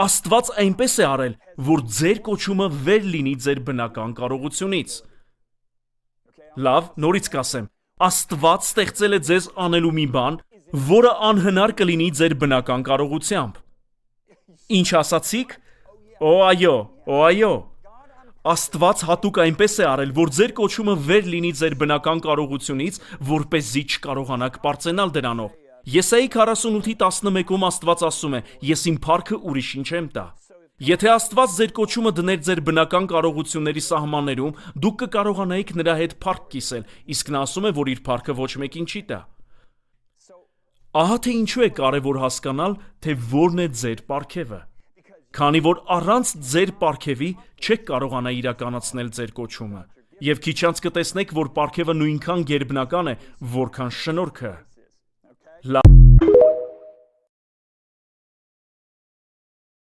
Աստված այնպես է արել, որ ձեր կոչումը վեր լինի ձեր բնական կարողությունից։ Լավ, նորից կասեմ, Աստված ստեղծել է ձեզ անելու մի բան, որը անհնար կլինի ձեր բնական կարողությամբ։ Ինչ ասացիք։ Օ այո։ Աստված հատուկ այնպես է արել, որ ձեր կոչումը վեր լինի ձեր բնական կարողությունից, որպեսզի չկարողանաք պարծենալ դրանով։ Եսայի 48:11-ում Աստված ասում է. Ես իմ փառքը ուրիշին չեմ տա։ Եթե Աստված ձեր կոչումը դներ ձեր բնական կարողությունների սահմաններում, դուք կկարողանայիք նրա հետ փառք կիսել, իսկ նա ասում է, որ իր փառքը ոչ մեկին չի տա։ Ահա թե ինչու է կարևոր հասկանալ, թե որն է ձեր պարգևը։ Քանի որ առանց ձեր պարգևի չեք կարողանա իրականացնել ձեր կոչումը, եւ քիչ անց կտեսնեք, որ պարգևը նույնքան գերբնական է, որքան շնորհքը։